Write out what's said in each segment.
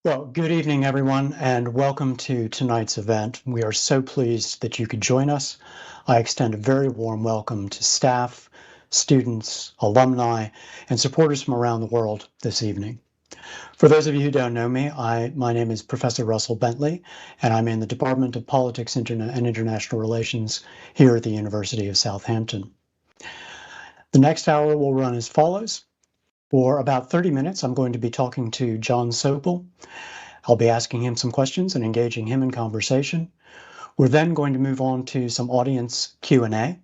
Well, good evening, everyone, and welcome to tonight's event. We are so pleased that you could join us. I extend a very warm welcome to staff, students, alumni, and supporters from around the world this evening. For those of you who don't know me, my name is Professor Russell Bentley, and I'm in the Department of Politics and International Relations here at the University of Southampton. The next hour will run as follows. For about 30 minutes, I'm going to be talking to Jon Sopel. I'll be asking him some questions and engaging him in conversation. We're then going to move on to some audience Q&A.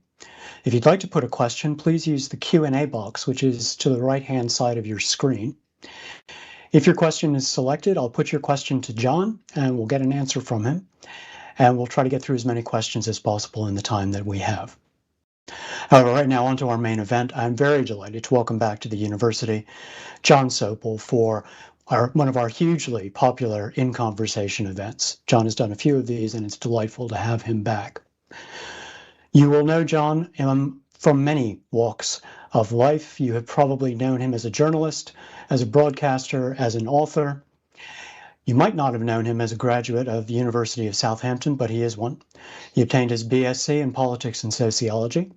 If you'd like to put a question, please use the Q&A box, which is to the right-hand side of your screen. If your question is selected, I'll put your question to Jon, and we'll get an answer from him. And we'll try to get through as many questions as possible in the time that we have. However, right now, onto our main event. I'm very delighted to welcome back to the university Jon Sopel for one of our hugely popular In Conversation events. Jon has done a few of these, and it's delightful to have him back. You will know Jon from many walks of life. You have probably known him as a journalist, as a broadcaster, as an author. You might not have known him as a graduate of the University of Southampton, but he is one. He obtained his BSc in Politics and Sociology.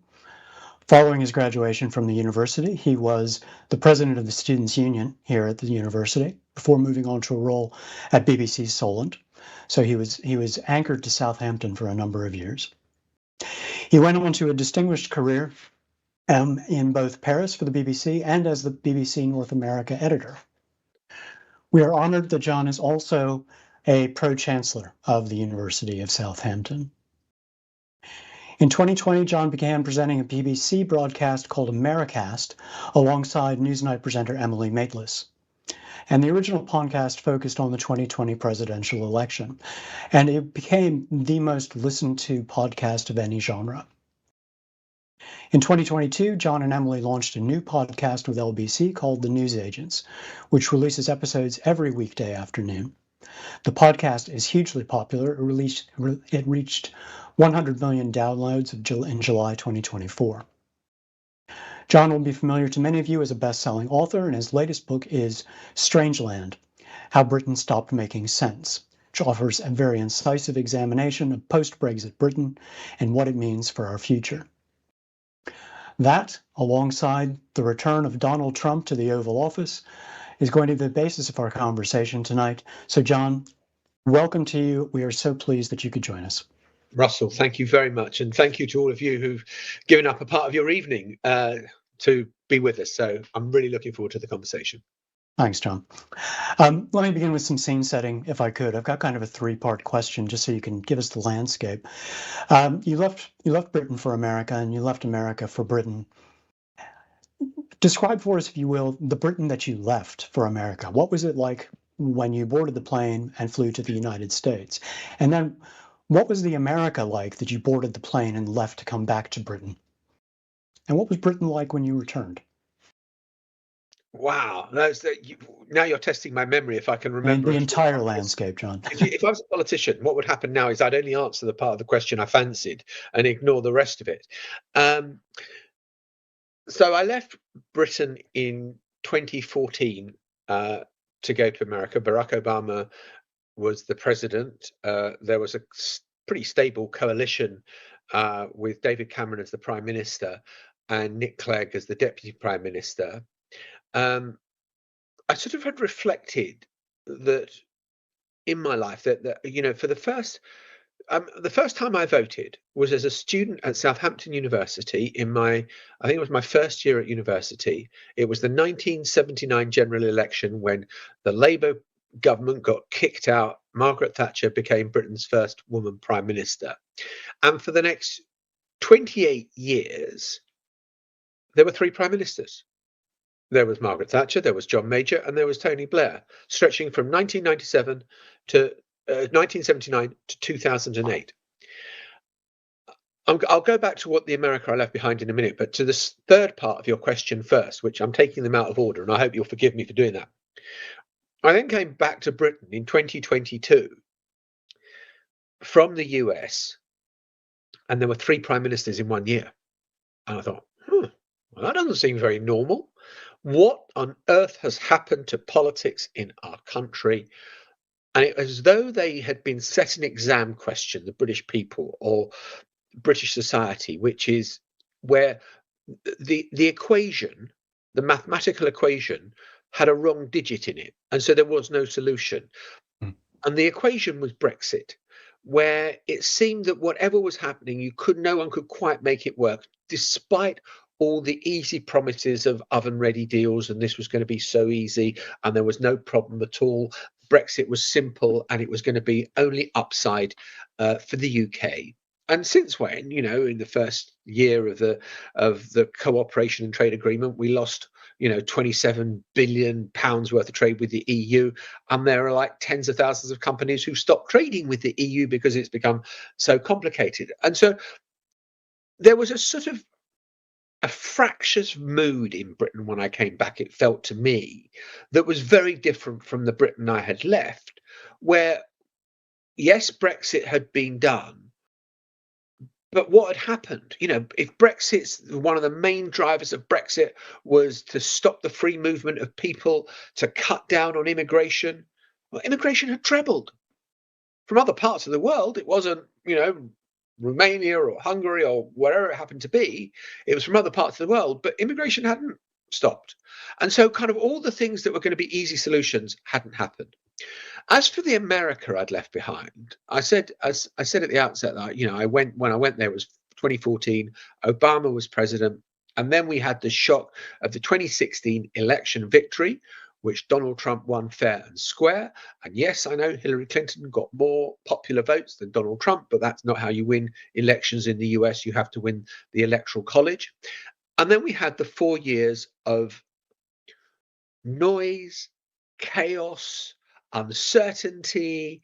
Following his graduation from the university, he was the president of the Students' Union here at the university before moving on to a role at BBC Solent. So he was anchored to Southampton for a number of years. He went on to a distinguished career in both Paris for the BBC and as the BBC North America editor. We are honored that Jon is also a pro-chancellor of the University of Southampton. In 2020, Jon began presenting a BBC broadcast called Americast alongside Newsnight presenter Emily Maitlis. And the original podcast focused on the 2020 presidential election, and it became the most listened to podcast of any genre. In 2022, Jon and Emily launched a new podcast with LBC called The News Agents, which releases episodes every weekday afternoon. The podcast is hugely popular. It reached 100 million downloads in July 2024. Jon will be familiar to many of you as a best-selling author, and his latest book is Strangeland: How Britain Stopped Making Sense, which offers a very incisive examination of post-Brexit Britain and what it means for our future. That, alongside the return of Donald Trump to the Oval Office, is going to be the basis of our conversation tonight. So, Jon, welcome to you. We are so pleased that you could join us. Russell, thank you very much. And thank you to all of you who've given up a part of your evening to be with us. So I'm really looking forward to the conversation. Thanks, Jon. Let me begin with some scene setting, if I could. I've got kind of a three-part question just so you can give us the landscape. You left Britain for America, and you left America for Britain. Describe for us, if you will, the Britain that you left for America. What was it like when you boarded the plane and flew to the United States? And then what was the America like that you boarded the plane and left to come back to Britain? And what was Britain like when you returned? Wow, now you're testing my memory if I can remember the entire landscape, Jon. If I was a politician, what would happen now is I'd only answer the part of the question I fancied and ignore the rest of it. So I left Britain in 2014 to go to America. Barack Obama was the president. There was a pretty stable coalition with David Cameron as the prime minister and Nick Clegg as the deputy prime minister. I sort of had reflected that in my life that you know, for the first time I voted was as a student at Southampton University I think it was my first year at university. It was the 1979 general election when the Labour government got kicked out. Margaret Thatcher became Britain's first woman prime minister. And for the next 28 years, there were three prime ministers. There was Margaret Thatcher, there was John Major, and there was Tony Blair, stretching from 1997 to 1979 to 2008. I'll go back to what the America I left behind in a minute, but to this third part of your question first, which I'm taking them out of order, and I hope you'll forgive me for doing that. I then came back to Britain in 2022 from the US, and there were three prime ministers in 1 year. And I thought, well, that doesn't seem very normal. What on earth has happened to politics in our country And it was as though they had been set an exam question, the British people or British society, which is where the equation, the mathematical equation, had a wrong digit in it, and so there was no solution. Mm. And the equation was Brexit, where it seemed that whatever was happening, no one could quite make it work, despite all the easy promises of oven-ready deals, and this was going to be so easy, and there was no problem at all. Brexit was simple, and it was going to be only upside for the UK. And since when, in the first year of the cooperation and trade agreement, we lost, 27 billion pounds worth of trade with the EU, and there are like tens of thousands of companies who stopped trading with the EU because it's become so complicated. And so there was a sort of a fractious mood in Britain when I came back, it felt to me, that was very different from the Britain I had left, where, yes, Brexit had been done, but what had happened? If Brexit's one of the main drivers of Brexit was to stop the free movement of people, to cut down on immigration, well, immigration had trebled from other parts of the world. It wasn't, Romania or Hungary or wherever it happened to be. It was from other parts of the world, but immigration hadn't stopped. And so kind of all the things that were going to be easy solutions hadn't happened. As for the America I'd left behind, as I said at the outset that, when I went there, it was 2014, Obama was president, and then we had the shock of the 2016 election victory, which Donald Trump won fair and square. And yes, I know Hillary Clinton got more popular votes than Donald Trump, but that's not how you win elections in the US. You have to win the Electoral College. And then we had the 4 years of noise, chaos, uncertainty,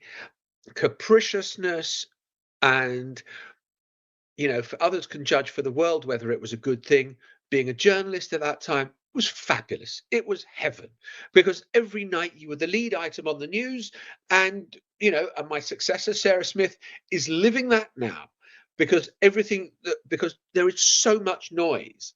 capriciousness, and, for others can judge for the world whether it was a good thing. Being a journalist at that time was fabulous. It was heaven, because every night you were the lead item on the news, and, and my successor, Sarah Smith, is living that now, because because there is so much noise.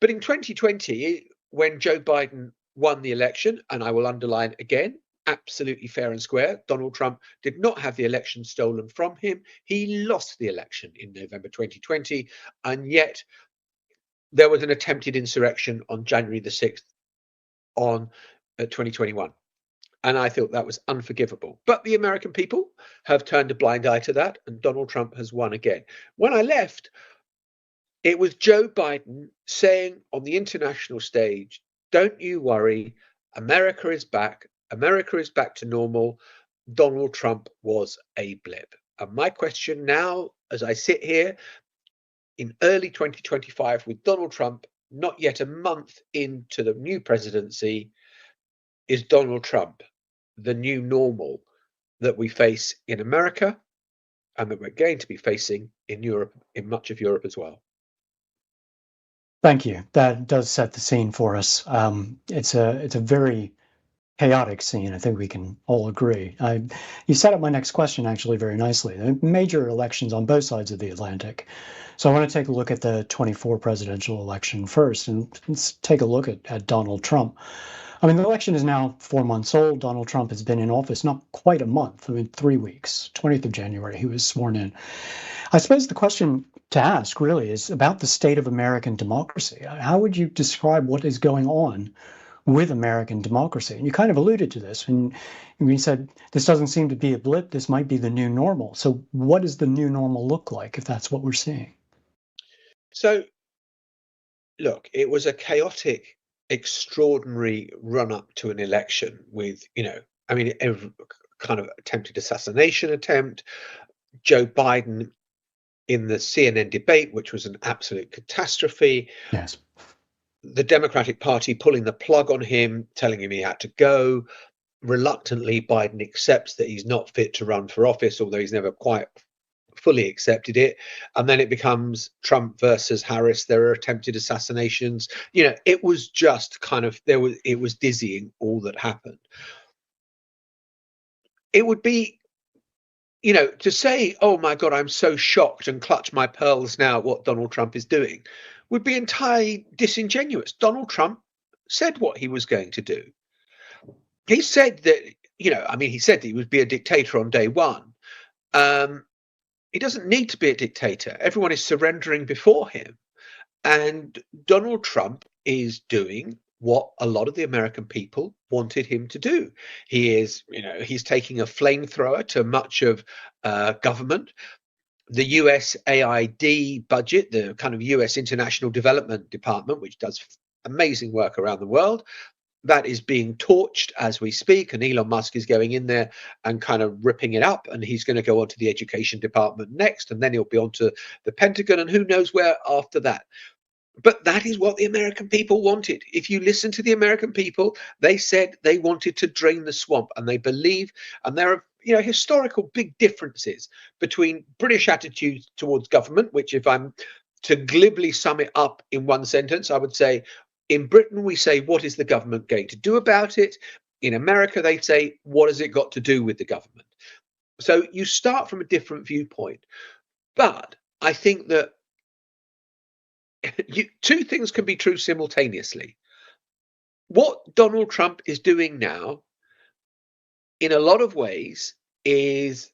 But in 2020, when Joe Biden won the election, and I will underline again, absolutely fair and square, Donald Trump did not have the election stolen from him. He lost the election in November 2020, and yet there was an attempted insurrection on January the 6th on 2021. And I thought that was unforgivable. But the American people have turned a blind eye to that, and Donald Trump has won again. When I left, it was Joe Biden saying on the international stage, "Don't you worry, America is back. America is back to normal. Donald Trump was a blip." And my question now, as I sit here in early 2025 with Donald Trump, not yet a month into the new presidency, is Donald Trump the new normal that we face in America and that we're going to be facing in Europe, in much of Europe as well? Thank you. That does set the scene for us. It's a very chaotic scene. I think we can all agree. You set up my next question actually very nicely. There are major elections on both sides of the Atlantic. So I want to take a look at the 24 presidential election first, and let's take a look at Donald Trump. I mean, the election is now 4 months old. Donald Trump has been in office not quite a month. I mean, 3 weeks. 20th of January, he was sworn in. I suppose the question to ask really is about the state of American democracy. How would you describe what is going on with American democracy? And you kind of alluded to this, and you said this doesn't seem to be a blip. This might be the new normal. So what does the new normal look like if that's what we're seeing? So, look, it was a chaotic, extraordinary run up to an election with, every kind of attempted assassination attempt, Joe Biden in the CNN debate, which was an absolute catastrophe, Yes. the Democratic Party pulling the plug on him, telling him he had to go. Reluctantly, Biden accepts that he's not fit to run for office, although he's never quite fully accepted it. And then it becomes Trump versus Harris. There are attempted assassinations. It was just it was dizzying, all that happened. It would be, to say, "Oh my God, I'm so shocked and clutch my pearls now at what Donald Trump is doing," would be entirely disingenuous. Donald Trump said what he was going to do. He said that I mean, he said he would be a dictator on day one. He doesn't need to be a dictator. Everyone is surrendering before him. And Donald Trump is doing what a lot of the American people wanted him to do. He's taking a flamethrower to much of government. The USAID budget, the kind of US International Development Department, which does amazing work around the world, that is being torched as we speak, and Elon Musk is going in there and kind of ripping it up, and he's going to go on to the education department next, and then he'll be on to the Pentagon, and who knows where after that. But that is what the American people wanted. If you listen to the American people, they said they wanted to drain the swamp, and they believe, and there are historical big differences between British attitudes towards government, which, if I'm to glibly sum it up in one sentence, I would say, in Britain, we say, what is the government going to do about it? In America, they say, what has it got to do with the government? So you start from a different viewpoint. But I think that two things can be true simultaneously. What Donald Trump is doing now, in a lot of ways, is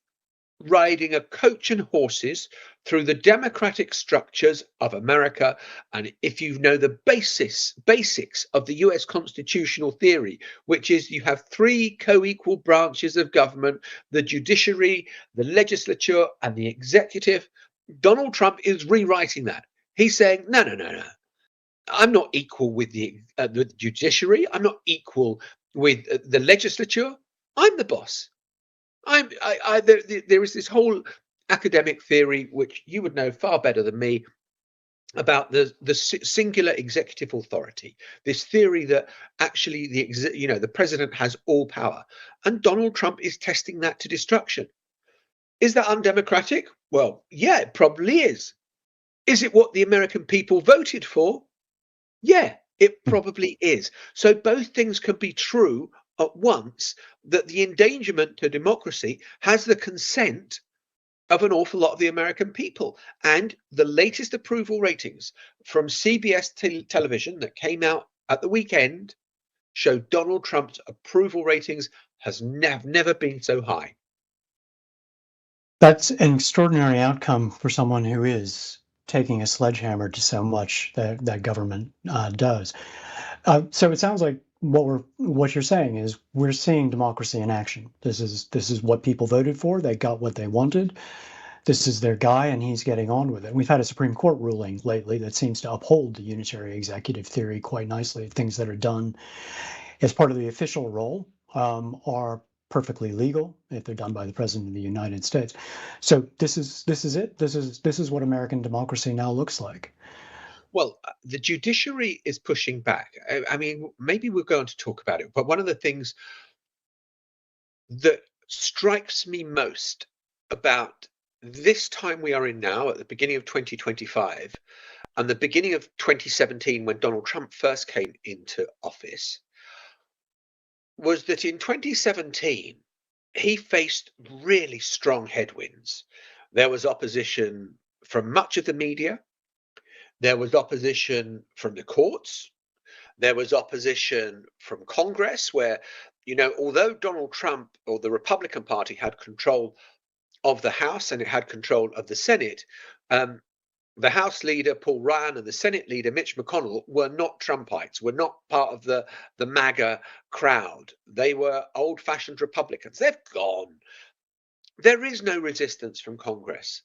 riding a coach and horses through the democratic structures of America. And if you know the basics of the US constitutional theory, which is you have three co-equal branches of government, the judiciary, the legislature, and the executive, Donald Trump is rewriting that. He's saying, no. I'm not equal with the judiciary. I'm not equal with the legislature. I'm the boss. There is this whole academic theory, which you would know far better than me, about the singular executive authority. This theory that actually the president has all power, and Donald Trump is testing that to destruction. Is that undemocratic? Well, yeah, it probably is. Is it what the American people voted for? Yeah, it probably is. So both things can be true at once, that the endangerment to democracy has the consent of an awful lot of the American people. And the latest approval ratings from CBS television that came out at the weekend show Donald Trump's approval ratings have never been so high. That's an extraordinary outcome for someone who is taking a sledgehammer to so much that government does. So it sounds like what you're saying is we're seeing democracy in action. This is what people voted for. They got what they wanted. This is their guy, and he's getting on with it. We've had a Supreme Court ruling lately that seems to uphold the unitary executive theory quite nicely. Things that are done as part of the official role are perfectly legal if they're done by the president of the United States. So this is it. This is what American democracy now looks like. Well, the judiciary is pushing back. I mean, maybe we're going to talk about it, but one of the things that strikes me most about this time we are in now, at the beginning of 2025 and the beginning of 2017, when Donald Trump first came into office, was that in 2017 he faced really strong headwinds. There was opposition from much of the media. There was opposition from the courts. There was opposition from Congress, where, although Donald Trump or the Republican Party had control of the House and it had control of the Senate, the House leader, Paul Ryan, and the Senate leader, Mitch McConnell, were not Trumpites, were not part of the MAGA crowd. They were old-fashioned Republicans. They've gone. There is no resistance from Congress.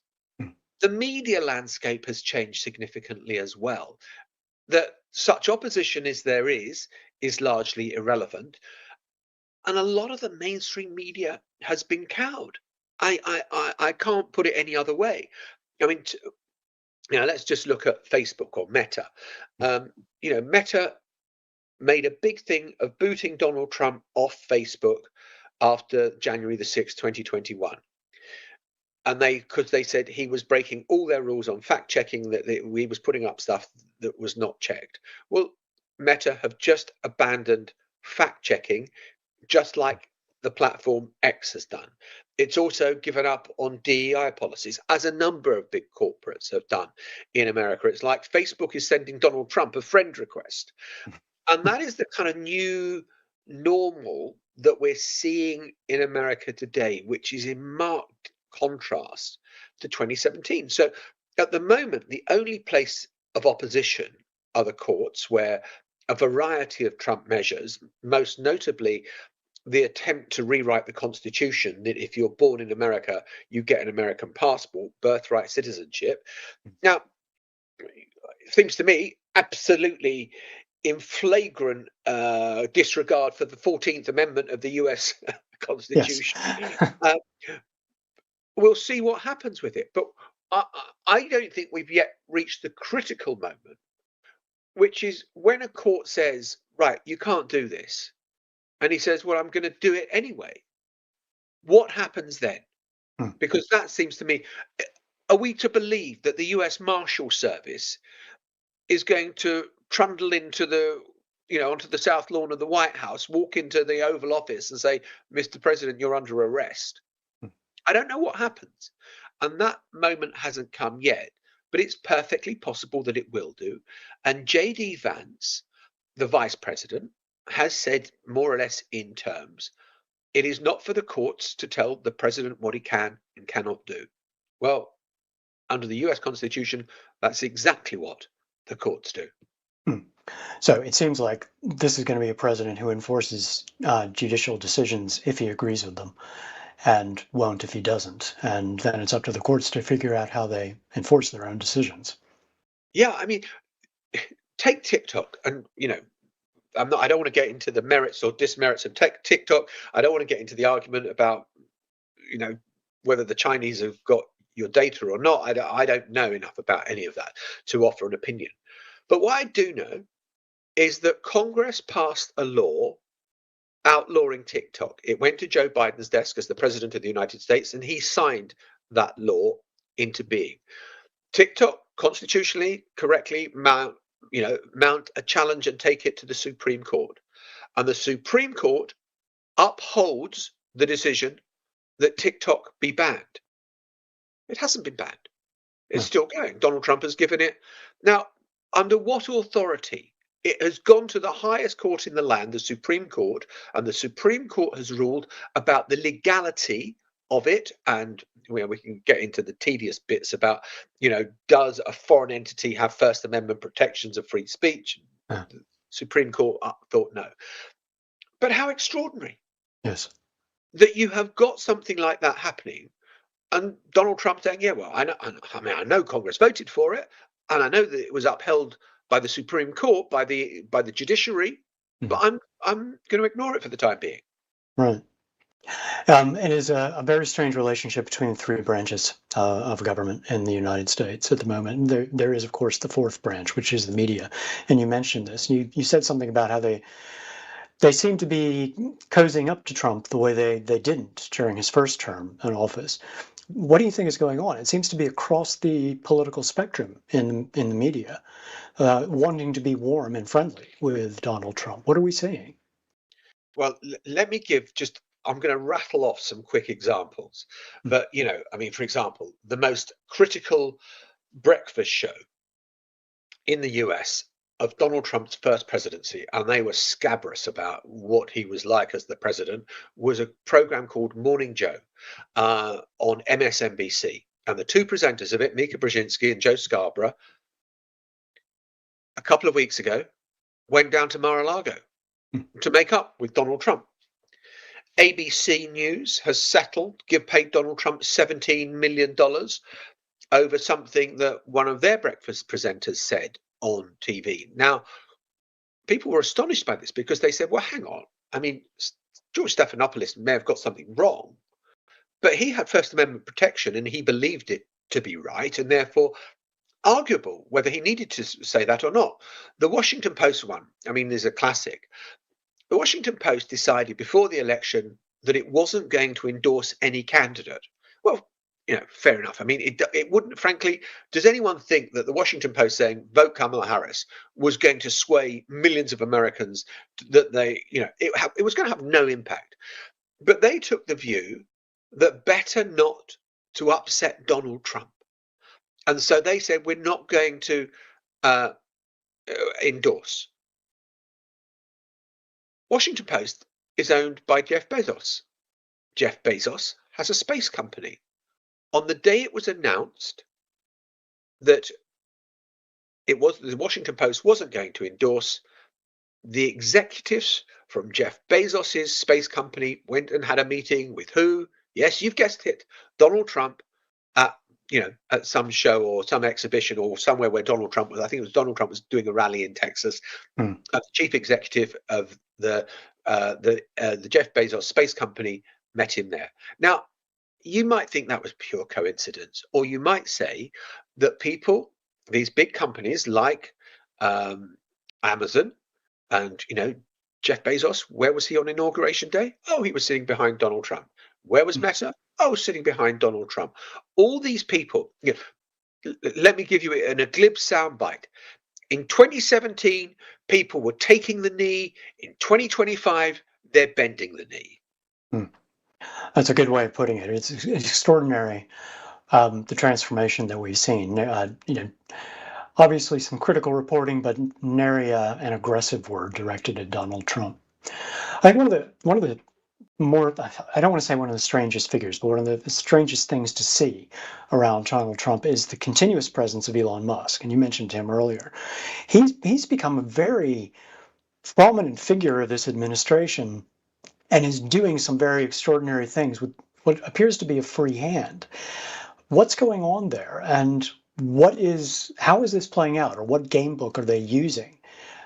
The media landscape has changed significantly as well. That such opposition as there is largely irrelevant. And a lot of the mainstream media has been cowed. I can't put it any other way. I mean, let's just look at Facebook or Meta. Meta made a big thing of booting Donald Trump off Facebook after January the 6th, 2021. And because they said he was breaking all their rules on fact checking, that he was putting up stuff that was not checked. Well, Meta have just abandoned fact checking, just like the platform X has done. It's also given up on DEI policies, as a number of big corporates have done in America. It's like Facebook is sending Donald Trump a friend request. And that is the kind of new normal that we're seeing in America today, which is in marked contrast to 2017. So at the moment, the only place of opposition are the courts, where a variety of Trump measures, most notably the attempt to rewrite the Constitution, that if you're born in America, you get an American passport, birthright citizenship. Now, it seems to me absolutely in flagrant disregard for the 14th Amendment of the US Yes. Constitution. Uh, we'll see what happens with it. But I, I don't think we've yet reached the critical moment, which is when a court says, right, you can't do this. And he says, well, I'm going to do it anyway. What happens then? Hmm. Because that seems to me, are we to believe that the US Marshal Service is going to trundle into onto the South Lawn of the White House, walk into the Oval Office and say, Mr. President, you're under arrest? I don't know what happens. And that moment hasn't come yet, but it's perfectly possible that it will do. And J.D. Vance, the vice president, has said more or less in terms, it is not for the courts to tell the president what he can and cannot do. Well, under the US Constitution, that's exactly what the courts do. So it seems like this is going to be a president who enforces judicial decisions if he agrees with them, and won't if he doesn't. And then it's up to the courts to figure out how they enforce their own decisions. Yeah, I mean, take TikTok, and I don't want to get into the merits or dismerits of TikTok. I don't want to get into the argument about whether the Chinese have got your data or not. I don't know enough about any of that to offer an opinion. But what I do know is that Congress passed a law outlawing TikTok. It went to Joe Biden's desk as the president of the United States, and he signed that law into being. TikTok constitutionally correctly mount a challenge and take it to the Supreme Court. And the Supreme Court upholds the decision that TikTok be banned. It hasn't been banned. It's still going. Donald Trump has given it. Now, under what authority? It has gone to the highest court in the land, the Supreme Court, and the Supreme Court has ruled about the legality of it. And we can get into the tedious bits about, does a foreign entity have First Amendment protections of free speech? Yeah. The Supreme Court thought no. But how extraordinary. Yes. That you have got something like that happening, and Donald Trump saying, "Yeah, well, I know Congress voted for it, and I know that it was upheld by the Supreme Court, by the judiciary, but I'm going to ignore it for the time being." Right. It is a very strange relationship between the three branches of government in the United States at the moment. There is, of course, the fourth branch, which is the media. And you mentioned this. You said something about how they seem to be cozying up to Trump the way they didn't during his first term in office. What do you think is going on? It seems to be across the political spectrum in the media, wanting to be warm and friendly with Donald Trump. What are we seeing? Well, let me give just. I'm going to rattle off some quick examples, but for example, the most critical breakfast show in the US of Donald Trump's first presidency, and they were scabrous about what he was like as the president, was a program called Morning Joe on MSNBC. And the two presenters of it, Mika Brzezinski and Joe Scarborough, a couple of weeks ago, went down to Mar-a-Lago to make up with Donald Trump. ABC News has paid Donald Trump $17 million over something that one of their breakfast presenters said on TV. Now, people were astonished by this because they said, well, hang on. I mean, George Stephanopoulos may have got something wrong, but he had First Amendment protection and he believed it to be right, and therefore arguable whether he needed to say that or not. The Washington Post one, there's a classic. The Washington Post decided before the election that it wasn't going to endorse any candidate. Well, fair enough. It wouldn't, frankly, does anyone think that the Washington Post saying vote Kamala Harris was going to sway millions of Americans, that it was going to have no impact? But they took the view that better not to upset Donald Trump. And so they said, we're not going to endorse. Washington Post is owned by Jeff Bezos. Jeff Bezos has a space company. On the day it was announced that the Washington Post wasn't going to endorse, the executives from Jeff Bezos's space company went and had a meeting with who? Yes, you've guessed it, Donald Trump at at some show or some exhibition or somewhere where Donald Trump was. I think it was Donald Trump was doing a rally in Texas. The chief executive of the Jeff Bezos space company met him there. Now, you might think that was pure coincidence, or you might say that these big companies like Amazon, and Jeff Bezos, where was he on Inauguration Day? Oh, he was sitting behind Donald Trump. Where was Meta? Oh, sitting behind Donald Trump. All these people. Let me give you a glib soundbite. In 2017, people were taking the knee. In 2025, they're bending the knee. That's a good way of putting it. It's extraordinary, the transformation that we've seen. Obviously some critical reporting, but nary an aggressive word directed at Donald Trump. I think one of the more, I don't want to say one of the strangest figures, but one of the strangest things to see around Donald Trump is the continuous presence of Elon Musk. And you mentioned him earlier. He's become a very prominent figure of this administration and is doing some very extraordinary things with what appears to be a free hand. What's going on there? And how is this playing out? Or what game book are they using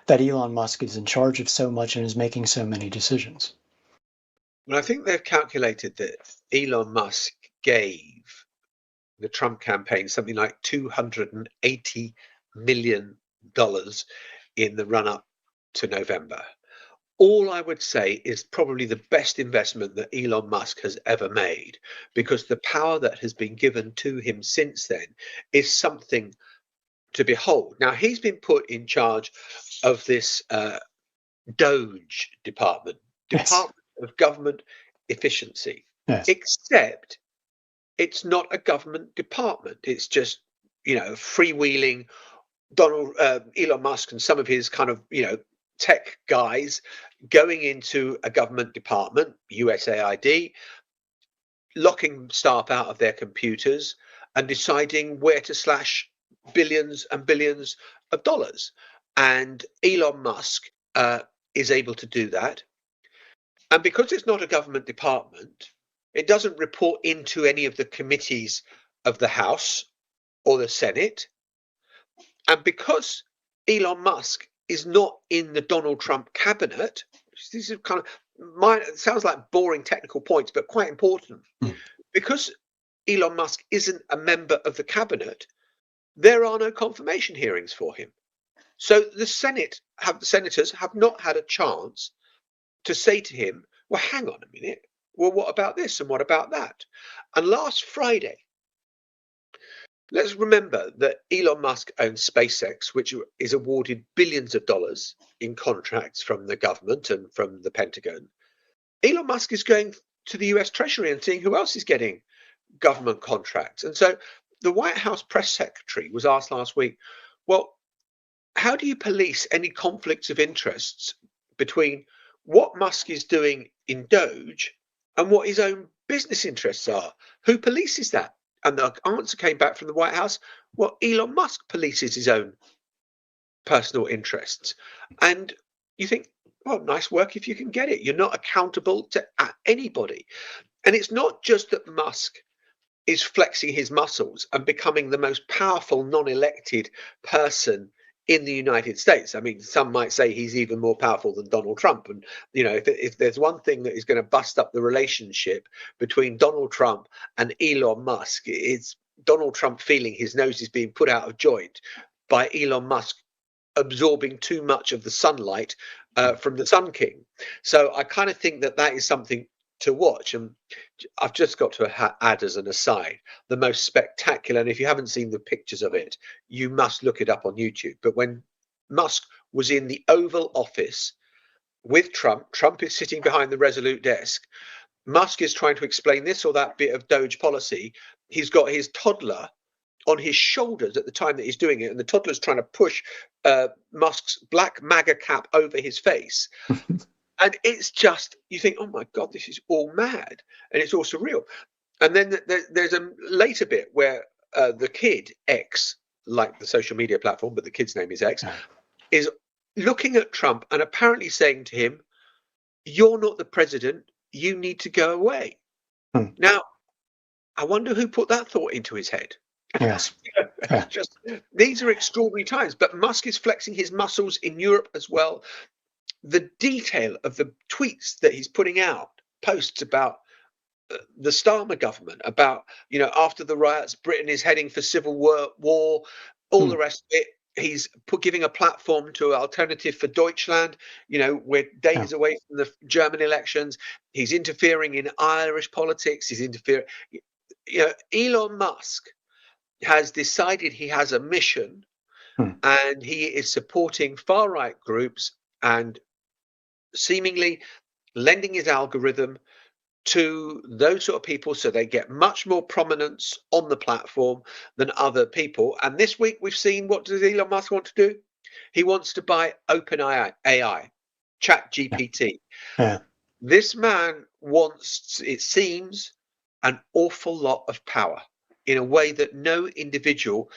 that Elon Musk is in charge of so much and is making so many decisions? Well, I think they've calculated that Elon Musk gave the Trump campaign something like $280 million in the run up to November. All I would say is probably the best investment that Elon Musk has ever made, because the power that has been given to him since then is something to behold. Now, he's been put in charge of this Doge department, Department of Government Efficiency, except it's not a government department. It's just, freewheeling Elon Musk and some of his kind of, tech guys going into a government department, USAID, locking staff out of their computers and deciding where to slash billions and billions of dollars. And Elon Musk is able to do that. And because it's not a government department, it doesn't report into any of the committees of the House or the Senate. And because Elon Musk is not in the Donald Trump cabinet, these are kind of it sounds like boring technical points, but quite important. Because Elon Musk isn't a member of the cabinet, there are no confirmation hearings for him. So the senators have not had a chance to say to him, well, hang on a minute. Well, what about this and what about that? And last Friday, let's remember that Elon Musk owns SpaceX, which is awarded billions of dollars in contracts from the government and from the Pentagon. Elon Musk is going to the US Treasury and seeing who else is getting government contracts. And so the White House press secretary was asked last week, well, how do you police any conflicts of interests between what Musk is doing in Doge and what his own business interests are? Who polices that? And the answer came back from the White House, well, Elon Musk polices his own personal interests. And you think, well, nice work if you can get it. You're not accountable to anybody. And it's not just that Musk is flexing his muscles and becoming the most powerful non-elected person in the United States. I mean, some might say he's even more powerful than Donald Trump. And, if there's one thing that is going to bust up the relationship between Donald Trump and Elon Musk, it's Donald Trump feeling his nose is being put out of joint by Elon Musk absorbing too much of the sunlight from the Sun King. So I kind of think that is something to watch. And I've just got to add as an aside, the most spectacular, and if you haven't seen the pictures of it, you must look it up on YouTube. But when Musk was in the Oval Office with Trump is sitting behind the Resolute desk. Musk is trying to explain this or that bit of Doge policy. He's got his toddler on his shoulders at the time that he's doing it, and the toddler's trying to push Musk's black MAGA cap over his face. And it's just, you think, oh my God, this is all mad. And it's all surreal. And then there's a later bit where the kid, X, like the social media platform, but the kid's name is X, Yeah. is looking at Trump and apparently saying to him, "You're not the president. You need to go away." Hmm. Now, I wonder who put that thought into his head. Yes. It's Yeah. just, these are extraordinary times. But Musk is flexing his muscles in Europe as well. The detail of the tweets that he's putting out, posts about the Starmer government, about, after the riots, Britain is heading for civil war, all Hmm. the rest of it. He's giving a platform to Alternative for Deutschland. We're Yeah. days away from the German elections. He's interfering in Irish politics. He's interfering. Elon Musk has decided he has a mission, Hmm. and he is supporting far right groups and seemingly lending his algorithm to those sort of people so they get much more prominence on the platform than other people. And this week we've seen, what does Elon Musk want to do? He wants to buy OpenAI, Chat Yeah. GPT. Yeah. This man wants, it seems, an awful lot of power in a way that no individual,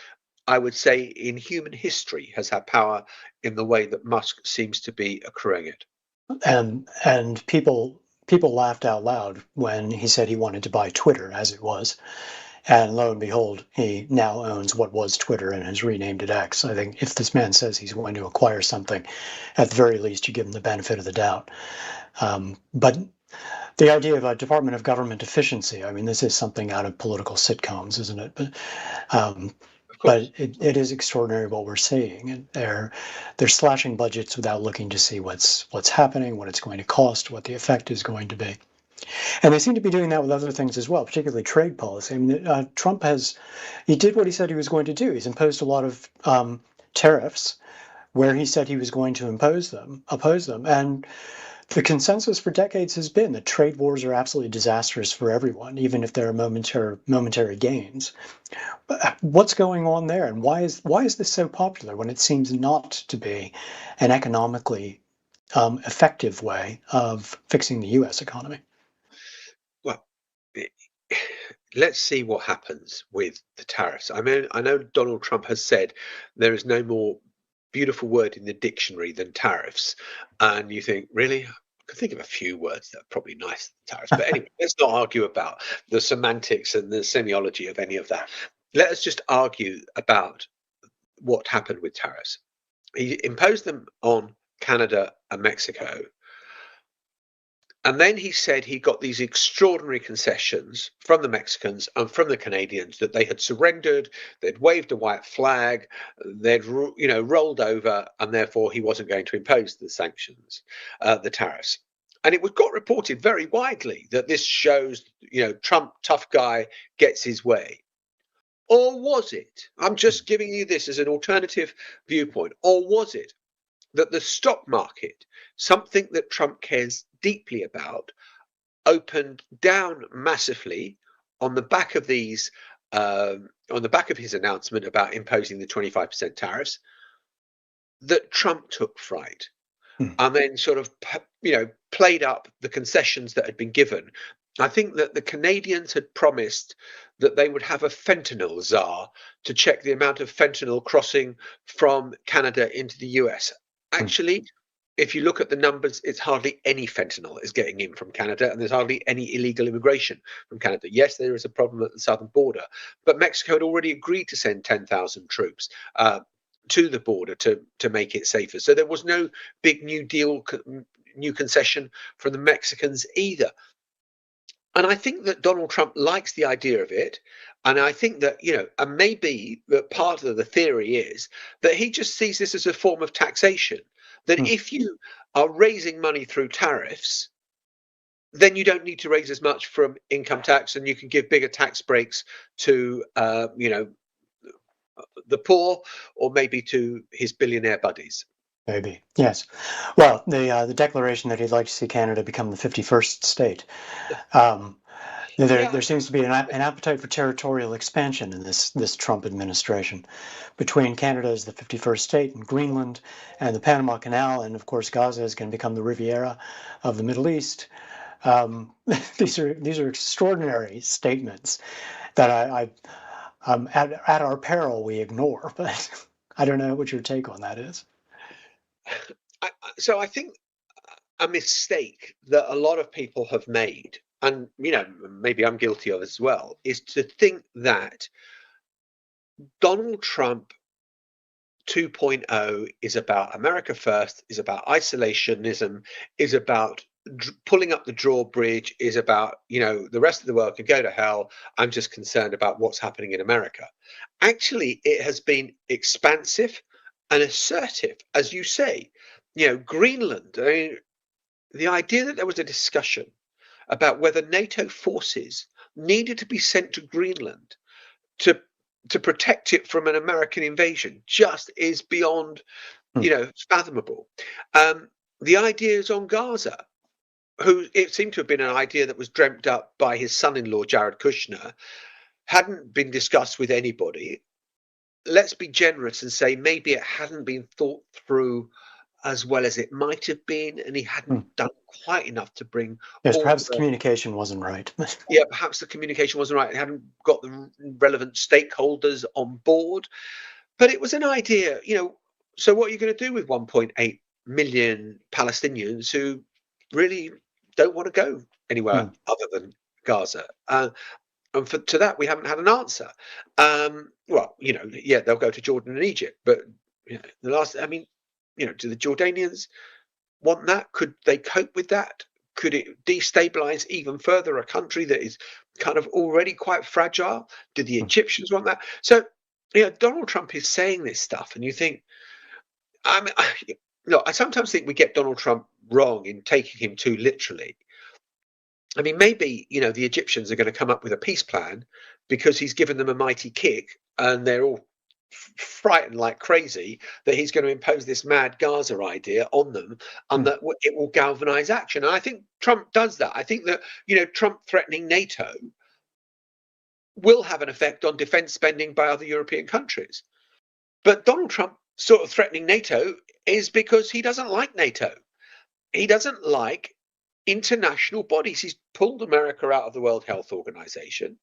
I would say, in human history has had power in the way that Musk seems to be accruing it. And people laughed out loud when he said he wanted to buy Twitter, as it was. And lo and behold, he now owns what was Twitter and has renamed it X. I think if this man says he's going to acquire something, at the very least, you give him the benefit of the doubt. But the idea of a Department of Government efficiency, I mean, this is something out of political sitcoms, isn't it? Um, Of but course. it is extraordinary what we're seeing. And they're slashing budgets without looking to see what's happening, what it's going to cost, what the effect is going to be. And they seem to be doing that with other things as well, particularly trade policy. I mean, Trump he did what he said he was going to do. He's imposed a lot of tariffs where he said he was going to oppose them. And the consensus for decades has been that trade wars are absolutely disastrous for everyone, even if there are momentary gains. But what's going on there, and why is this so popular when it seems not to be an economically effective way of fixing the U.S. economy? Well, eh, let's see what happens with the tariffs. I mean, I know Donald Trump has said there is no more beautiful word in the dictionary than tariffs. And you think, really? I can think of a few words that are probably nicer than tariffs. But anyway, let's not argue about the semantics and the semiology of any of that. Let us just argue about what happened with tariffs. He imposed them on Canada and Mexico. And then he said he got these extraordinary concessions from the Mexicans and from the Canadians, that they had surrendered, they'd waved a white flag, they'd rolled over, and therefore he wasn't going to impose the sanctions, the tariffs. And it was got reported very widely that this shows, Trump, tough guy, gets his way. Or was it? I'm just giving you this as an alternative viewpoint. Or was it that the stock market, something that Trump cares deeply about, opened down massively on the back of on the back of his announcement about imposing the 25% tariffs, that Trump took fright Hmm. and then sort of, played up the concessions that had been given. I think that the Canadians had promised that they would have a fentanyl czar to check the amount of fentanyl crossing from Canada into the US. Hmm. Actually, if you look at the numbers, it's hardly any fentanyl is getting in from Canada, and there's hardly any illegal immigration from Canada. Yes, there is a problem at the southern border, but Mexico had already agreed to send 10,000 troops to the border to make it safer. So there was no big new concession from the Mexicans either. And I think that Donald Trump likes the idea of it. And I think that, and maybe that part of the theory is that he just sees this as a form of taxation. That Hmm. if you are raising money through tariffs, then you don't need to raise as much from income tax, and you can give bigger tax breaks to, the poor, or maybe to his billionaire buddies. Maybe. Yes. Well, the declaration that he'd like to see Canada become the 51st state. Um, There seems to be an appetite for territorial expansion in this Trump administration, between Canada as the 51st state and Greenland and the Panama Canal, and of course Gaza is going to become the Riviera of the Middle East. These are extraordinary statements that at our peril we ignore. But I don't know what your take on that is. So I think a mistake that a lot of people have made, and maybe I'm guilty of as well, is to think that Donald Trump 2.0 is about America first, is about isolationism, is about pulling up the drawbridge, is about, the rest of the world can go to hell. I'm just concerned about what's happening in America. Actually, it has been expansive and assertive, as you say. Greenland, the idea that there was a discussion about whether NATO forces needed to be sent to Greenland to protect it from an American invasion just is beyond, fathomable. The ideas on Gaza, who it seemed to have been an idea that was dreamt up by his son-in-law, Jared Kushner, hadn't been discussed with anybody. Let's be generous and say maybe it hadn't been thought through as well as it might have been, and he hadn't done quite enough to bring. Yes, perhaps the communication wasn't right. Yeah, perhaps the communication wasn't right. It hadn't got the relevant stakeholders on board. But it was an idea, so what are you going to do with 1.8 million Palestinians who really don't want to go anywhere other than Gaza? And to that, we haven't had an answer. Well, they'll go to Jordan and Egypt, but do the Jordanians want that? Could they cope with that? Could it destabilize even further a country that is kind of already quite fragile? Do the Egyptians want that? So, Donald Trump is saying this stuff, and you think, I sometimes think we get Donald Trump wrong in taking him too literally. Maybe, the Egyptians are going to come up with a peace plan because he's given them a mighty kick and they're all frightened like crazy that he's going to impose this mad Gaza idea on them and that it will galvanize action. And I think Trump does that. I think that, Trump threatening NATO will have an effect on defense spending by other European countries. But Donald Trump sort of threatening NATO is because he doesn't like NATO. He doesn't like international bodies. He's pulled America out of the World Health Organization.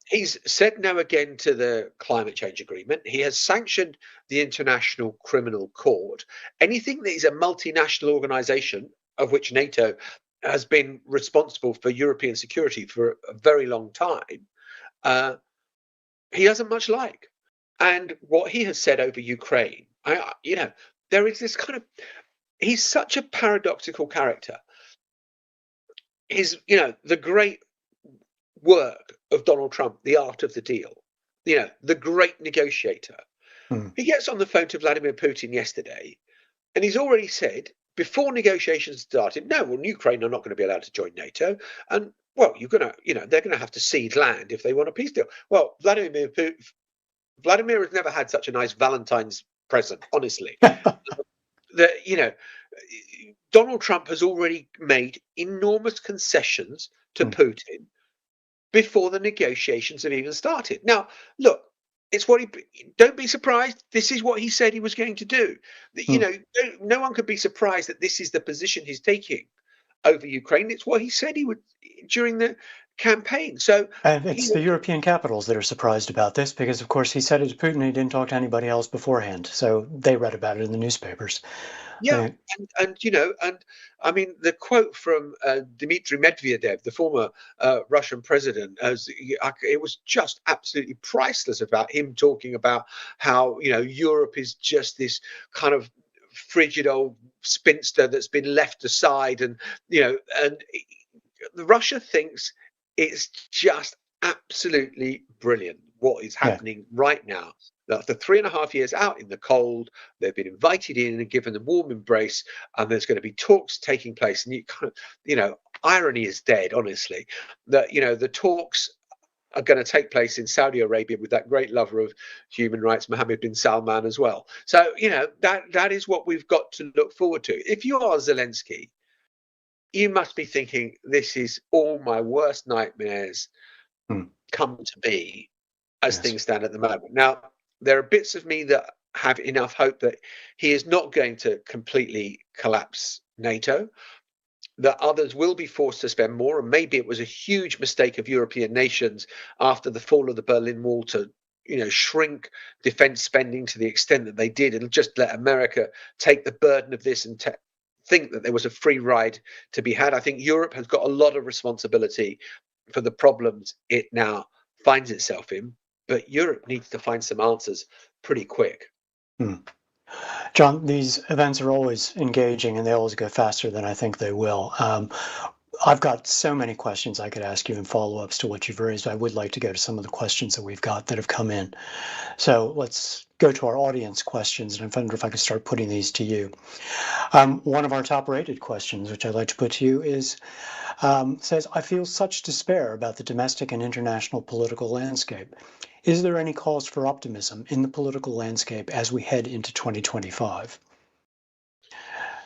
He's said no again to the climate change agreement. He has sanctioned the International Criminal Court. Anything that is a multinational organization, of which NATO has been responsible for European security for a very long time, he doesn't much like. And what he has said over Ukraine, there is this kind of, he's such a paradoxical character. The great work of Donald Trump, the art of the deal, the great negotiator. He gets on the phone to Vladimir Putin yesterday, and he's already said before negotiations started, no, well, Ukraine are not going to be allowed to join NATO, and well, they're going to have to cede land if they want a peace deal. Well, Vladimir has never had such a nice Valentine's present, honestly. Donald Trump has already made enormous concessions to Putin before the negotiations have even started. Now, look, it's what don't be surprised. This is what he said he was going to do. No one could be surprised that this is the position he's taking over Ukraine. It's what he said he would during the campaign. So, and it's the European capitals that are surprised about this because, of course, he said it to Putin. He didn't talk to anybody else beforehand, so they read about it in the newspapers. Yeah, and the quote from Dmitry Medvedev, the former Russian president, it was just absolutely priceless about him talking about how Europe is just this kind of frigid old spinster that's been left aside, and Russia thinks it's just absolutely brilliant what is happening right now. After 3.5 years out in the cold, they've been invited in and given a warm embrace, and there's going to be talks taking place. And irony is dead, honestly, that the talks are going to take place in Saudi Arabia with that great lover of human rights, Mohammed bin Salman, as well. So that is what we've got to look forward to. If you are Zelensky, you must be thinking, this is all my worst nightmares Hmm. come to be as Yes. things stand at the moment. Now, there are bits of me that have enough hope that he is not going to completely collapse NATO, that others will be forced to spend more. And maybe it was a huge mistake of European nations after the fall of the Berlin Wall to shrink defense spending to the extent that they did and just let America take the burden of this and think that there was a free ride to be had. I think Europe has got a lot of responsibility for the problems it now finds itself in, but Europe needs to find some answers pretty quick. Hmm. John, these events are always engaging and they always go faster than I think they will. I've got so many questions I could ask you in follow-ups to what you've raised. I would like to go to some of the questions that we've got that have come in. So let's go to our audience questions, and I wonder if I could start putting these to you. One of our top-rated questions, which I'd like to put to you, says, I feel such despair about the domestic and international political landscape. Is there any cause for optimism in the political landscape as we head into 2025?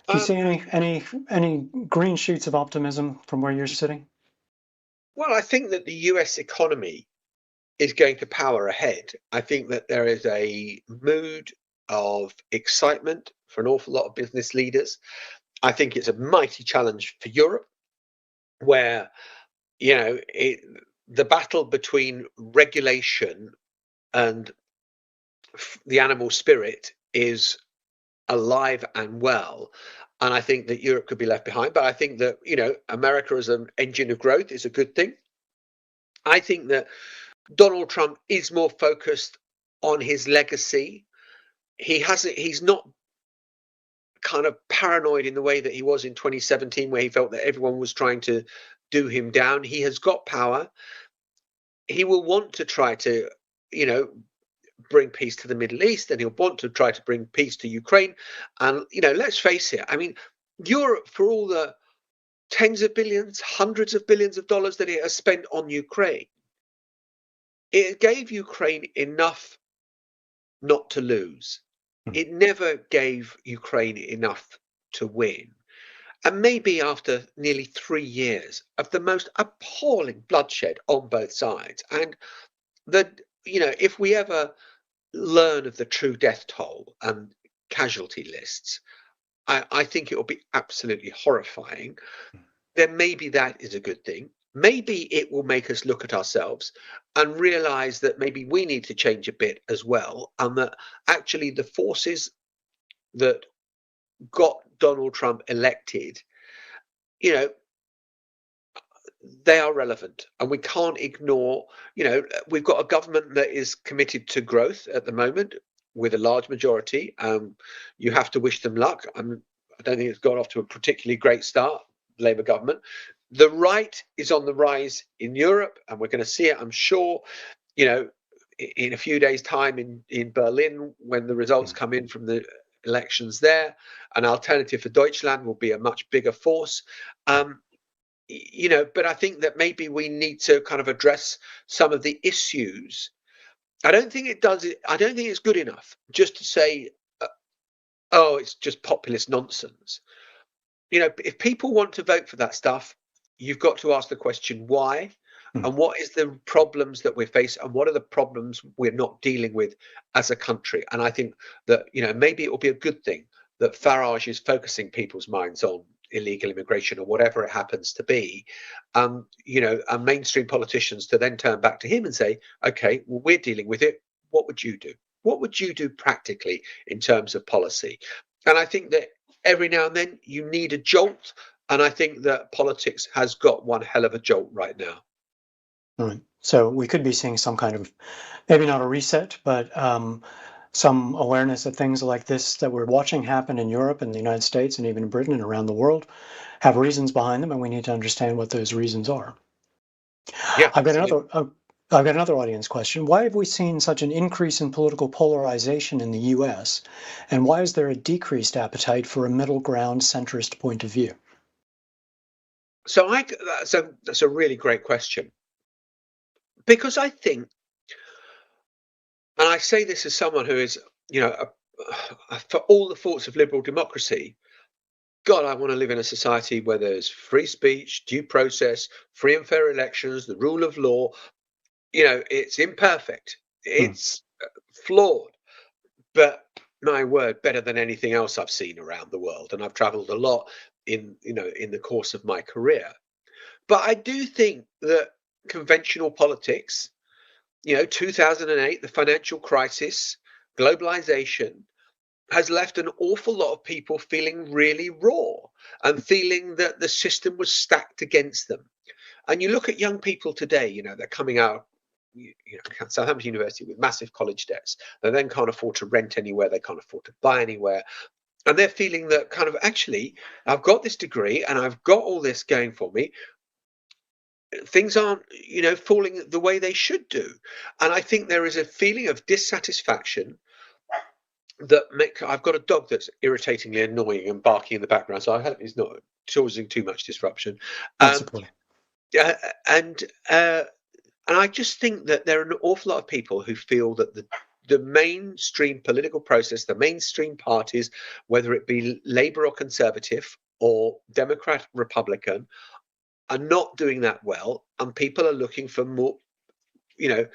Do you see any green shoots of optimism from where you're sitting? Well, I think that the US economy is going to power ahead. I think that there is a mood of excitement for an awful lot of business leaders. I think it's a mighty challenge for Europe, where the battle between regulation and the animal spirit is alive and well. And I think that Europe could be left behind. But I think that, America as an engine of growth is a good thing. I think that Donald Trump is more focused on his legacy. He's not kind of paranoid in the way that he was in 2017, where he felt that everyone was trying to do him down. He has got power. He will want to try to, you know, bring peace to the Middle East, and he'll want to try to bring peace to Ukraine. And, let's face it, I mean, Europe, for all the tens of billions, hundreds of billions of dollars that it has spent on Ukraine, it gave Ukraine enough not to lose. Hmm. It never gave Ukraine enough to win. And maybe after nearly 3 years of the most appalling bloodshed on both sides, and that, if we ever learn of the true death toll and casualty lists, I think it will be absolutely horrifying. Then maybe that is a good thing. Maybe it will make us look at ourselves and realize that maybe we need to change a bit as well, and that actually the forces that got Donald Trump elected, you know, they are relevant, and we can't ignore, we've got a government that is committed to growth at the moment with a large majority. You have to wish them luck. I don't think it's got off to a particularly great start, Labour government. The right is on the rise in Europe, and we're going to see it, I'm sure, you know, in a few days' time in Berlin, when the results come in from the elections there. An alternative for Deutschland will be a much bigger force. But I think that maybe we need to kind of address some of the issues. I don't think it does it. I don't think it's good enough just to say, oh, it's just populist nonsense. If people want to vote for that stuff, you've got to ask the question why, Hmm. and what is the problems that we face, and what are the problems we're not dealing with as a country. And I think that, maybe it will be a good thing that Farage is focusing people's minds on illegal immigration or whatever it happens to be, and mainstream politicians to then turn back to him and say, okay, well, we're dealing with it. What would you do? What would you do practically in terms of policy? And I think that every now and then you need a jolt. And I think that politics has got one hell of a jolt right now. Right. So we could be seeing some kind of, maybe not a reset, but some awareness that things like this that we're watching happen in Europe and the United States and even in Britain and around the world have reasons behind them, and we need to understand what those reasons are. Yeah, I've got absolutely. another. I've got another audience question. Why have we seen such an increase in political polarization in the U.S., and why is there a decreased appetite for a middle ground centrist point of view? That's a really great question, because I think, and I say this as someone who is, for all the faults of liberal democracy, God, I want to live in a society where there's free speech, due process, free and fair elections, the rule of law. It's imperfect, Hmm. it's flawed, but my word, better than anything else I've seen around the world. And I've traveled a lot in the course of my career. But I do think that conventional politics, 2008, the financial crisis, globalization, has left an awful lot of people feeling really raw and feeling that the system was stacked against them. And you look at young people today, they're coming out, Southampton University with massive college debts. They then can't afford to rent anywhere. They can't afford to buy anywhere. And they're feeling that kind of, actually, I've got this degree and I've got all this going for me. Things aren't, falling the way they should do. And I think there is a feeling of dissatisfaction I've got a dog that's irritatingly annoying and barking in the background, so I hope he's not causing too much disruption. Not Um, supporting. uh, and uh, and I just think that there are an awful lot of people who feel that the mainstream political process, the mainstream parties, whether it be Labour or Conservative or Democrat, Republican, are not doing that well, and people are looking for more, you know,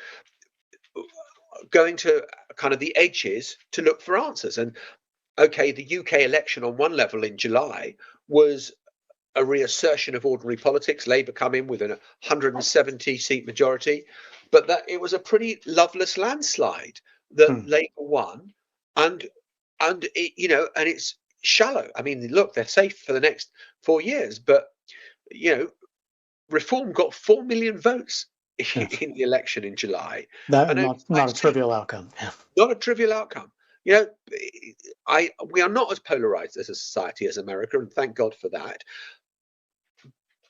going to kind of the edges to look for answers. And okay, the UK election on one level in July was a reassertion of ordinary politics. Labour come in with a 170 seat majority, but that it was a pretty loveless landslide that Hmm. Labour won, and and it's shallow. I mean, look, they're safe for the next 4 years, but you know, Reform got 4 million votes Yes. in the election in July, That and only not five a seats. trivial outcome. Yeah. Not a trivial outcome. You know, we are not as polarized as a society as America, and thank God for that.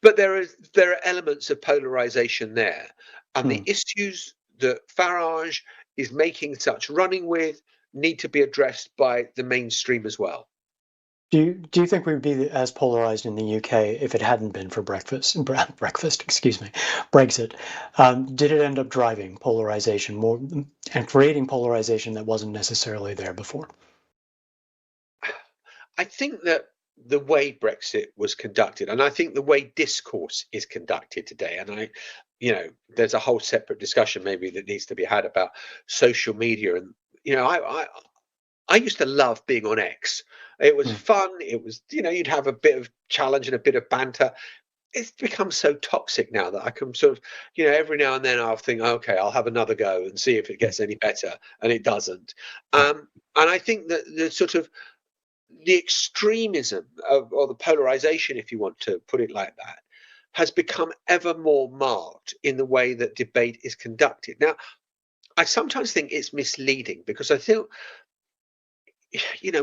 But there are elements of polarization there, and Hmm. the issues that Farage is making such running with need to be addressed by the mainstream as well. Do you think we would be as polarized in the UK if it hadn't been for breakfast, excuse me, Brexit? Did it end up driving polarization more and creating polarization that wasn't necessarily there before? I think that the way Brexit was conducted, and I think the way discourse is conducted today, and there's a whole separate discussion maybe that needs to be had about social media. And I used to love being on X. It was Hmm. fun. It was, you'd have a bit of challenge and a bit of banter. It's become so toxic now that I can sort of, every now and then I'll think, okay, I'll have another go and see if it Hmm. gets any better, and it doesn't. Yeah. And I think that the extremism or the polarization, if you want to put it like that, has become ever more marked in the way that debate is conducted. Now, I sometimes think it's misleading because I think,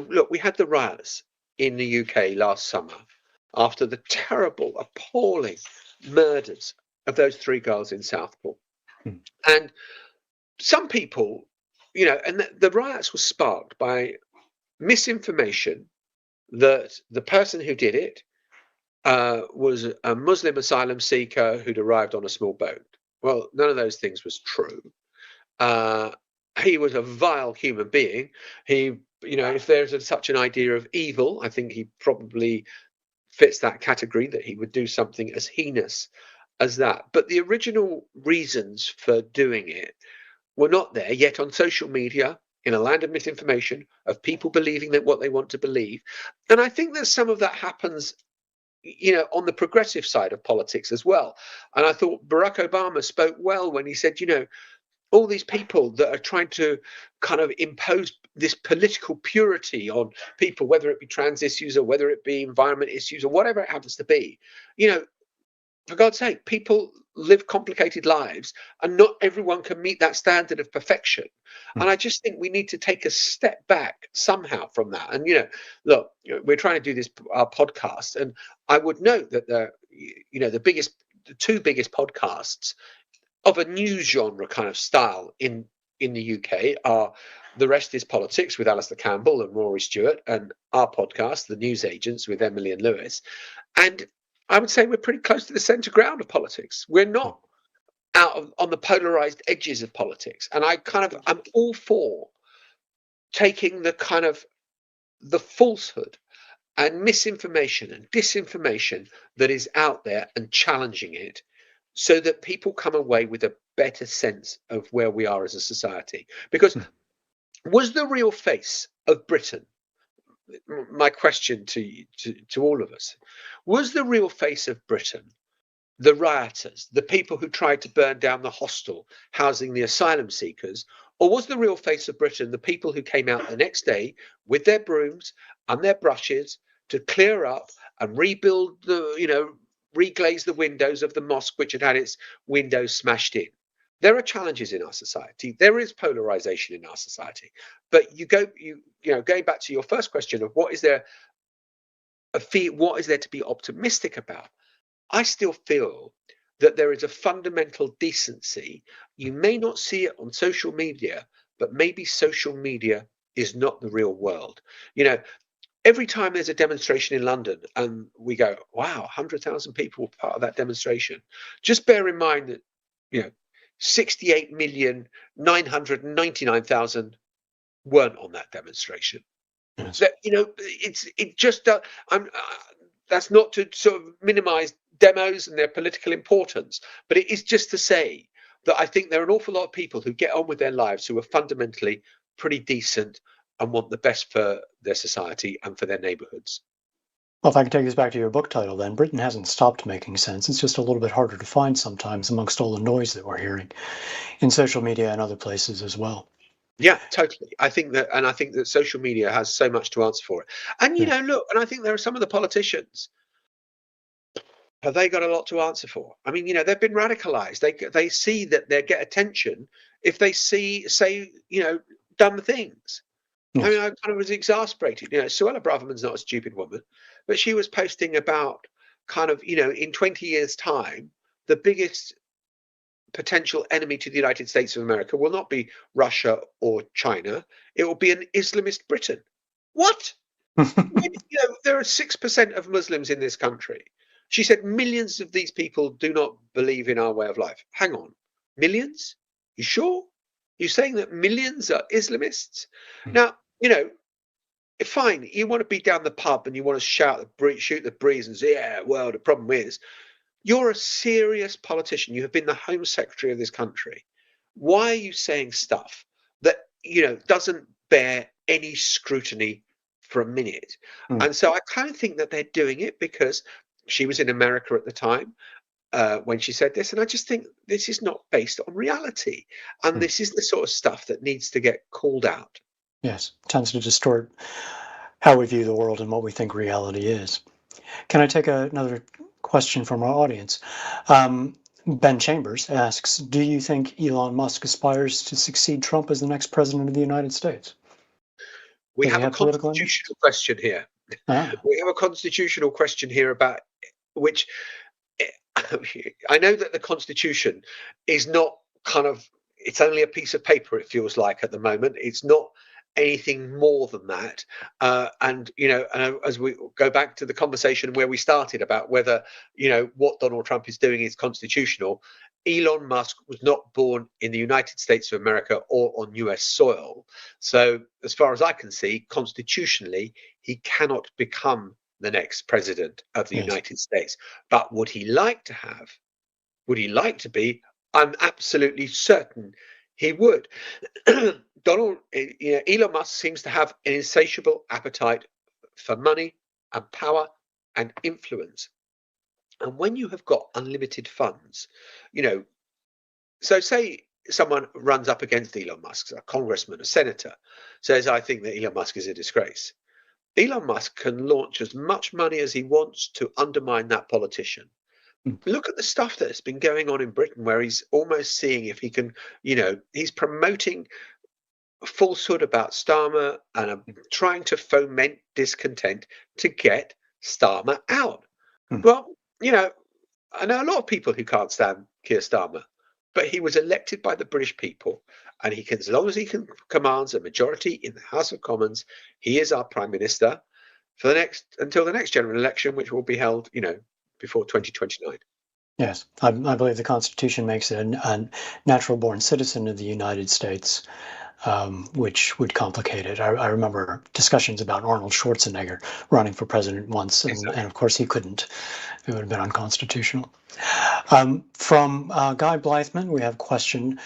look, we had the riots in the UK last summer after the terrible, appalling murders of those three girls in Southport. Hmm. And some people, and the riots were sparked by misinformation that the person who did it was a Muslim asylum seeker who'd arrived on a small boat. Well, none of those things was true. Uh, he was a vile human being. If there's such an idea of evil, I think he probably fits that category, that he would do something as heinous as that. But the original reasons for doing it were not there, yet on social media, in a land of misinformation, of people believing that what they want to believe. And I think that some of that happens on the progressive side of politics as well. And I thought Barack Obama spoke well when he said, all these people that are trying to kind of impose this political purity on people, whether it be trans issues or whether it be environment issues or whatever it happens to be, for God's sake, people live complicated lives and not everyone can meet that standard of perfection. Hmm. And I just think we need to take a step back somehow from that. And, look, we're trying to do this our podcast. And I would note that the two biggest podcasts of a news genre kind of style in the UK are The Rest is Politics with Alistair Campbell and Rory Stewart, and our podcast, The News Agents with Emily and Lewis. And I would say we're pretty close to the centre ground of politics. We're Hmm. not on the polarized edges of politics. And I'm all for taking the kind of the falsehood and misinformation and disinformation that is out there and challenging it, so that people come away with a better sense of where we are as a society. Because was the real face of Britain, my question to all of us, was the real face of Britain the rioters, the people who tried to burn down the hostel housing the asylum seekers, or was the real face of Britain the people who came out the next day with their brooms and their brushes to clear up and rebuild reglaze the windows of the mosque which had had its windows smashed in? There are challenges in our society. There is polarization in our society. But going back to your first question of what is there to be optimistic about? I still feel that there is a fundamental decency. You may not see it on social media, but maybe social media is not the real world. Every time there's a demonstration in London and we go, wow, 100,000 people were part of that demonstration. Just bear in mind that, 68,999,000 weren't on that demonstration. Yes. That, that's not to sort of minimize demos and their political importance, but it is just to say that I think there are an awful lot of people who get on with their lives who are fundamentally pretty decent and want the best for their society and for their neighborhoods. Well, if I can take us back to your book title, then, Britain hasn't stopped making sense. It's just a little bit harder to find sometimes amongst all the noise that we're hearing in social media and other places as well. Yeah, totally. I think that social media has so much to answer for it. And look, and I think there are some of the politicians. Have they got a lot to answer for? I mean, they've been radicalized. They see that they get attention if they say dumb things. Yes. I mean, I kind of was exasperated. Suella Braverman's not a stupid woman, but she was posting about kind of, in 20 years' time, the biggest potential enemy to the United States of America will not be Russia or China. It will be an Islamist Britain. What? There are 6% of Muslims in this country. She said millions of these people do not believe in our way of life. Hang on, millions? You sure? You're saying that millions are Islamists? Now, fine, you want to be down the pub and you want to shoot the breeze and say, yeah, well, the problem is, you're a serious politician. You have been the Home Secretary of this country. Why are you saying stuff that, doesn't bear any scrutiny for a minute? And so I kind of think that they're doing it because she was in America at the time when she said this. And I just think this is not based on reality. And this is the sort of stuff that needs to get called out. Yes, tends to distort how we view the world and what we think reality is. Can I take another question from our audience? Ben Chambers asks, do you think Elon Musk aspires to succeed Trump as the next president of the United States? We have a constitutional question here. We have a constitutional question here about which I know that the Constitution is not it's only a piece of paper, it feels like at the moment. It's not anything more than that. And as we go back to the conversation where we started about whether, what Donald Trump is doing is constitutional, Elon Musk was not born in the United States of America or on US soil. So as far as I can see, constitutionally, he cannot become the next president of the United States. But would he like to have? Would he like to be? I'm absolutely certain he would. Elon Musk seems to have an insatiable appetite for money and power and influence. And when you have got unlimited funds, so say someone runs up against Elon Musk, a congressman, a senator, says, I think that Elon Musk is a disgrace. Elon Musk can launch as much money as he wants to undermine that politician. Look at the stuff that's been going on in Britain, where he's almost seeing if he can, he's promoting falsehood about Starmer and trying to foment discontent to get Starmer out. Well, I know a lot of people who can't stand Keir Starmer, but he was elected by the British people, and he can, as long as he commands a majority in the House of Commons, he is our Prime Minister for until the next general election, which will be held, before 2029. Yes, I believe the Constitution makes it a natural-born citizen of the United States. which would complicate it. I remember discussions about Arnold Schwarzenegger running for president once, and of course he couldn't. It would have been unconstitutional. From Guy Blythman, we have a question.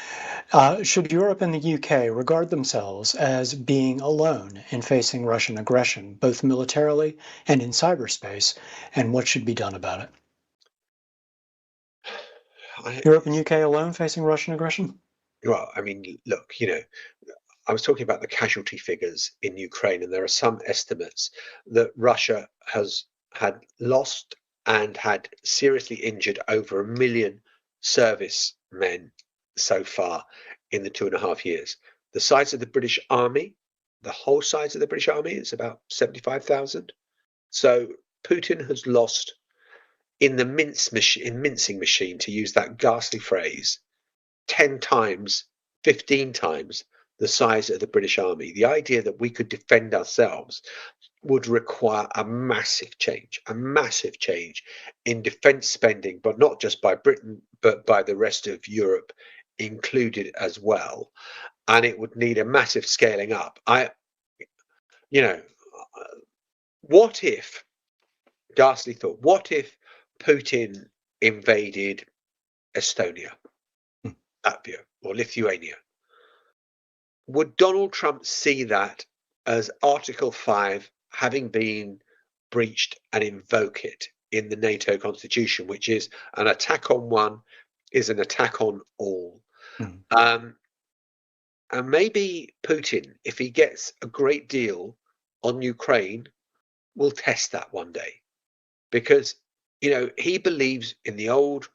Should Europe and the UK regard themselves as being alone in facing Russian aggression, both militarily and in cyberspace, and what should be done about it? Europe and UK alone facing Russian aggression? Well, I mean, look, I was talking about the casualty figures in Ukraine, and there are some estimates that Russia has had lost and had seriously injured over 1 million servicemen so far in the 2.5 years. The size of the British Army, the whole size of the British Army, is about 75,000. So Putin has lost in the mincing machine, to use that ghastly phrase, 10 times, 15 times the size of the British Army. The idea that we could defend ourselves would require a massive change in defense spending, but not just by Britain, but by the rest of Europe included as well. And it would need a massive scaling up. What if, ghastly thought, what if Putin invaded Estonia, Latvia, or Lithuania? Would Donald Trump see that as Article 5 having been breached and invoke it in the NATO constitution, which is an attack on one is an attack on all? And maybe Putin, if he gets a great deal on Ukraine, will test that one day, because he believes in the old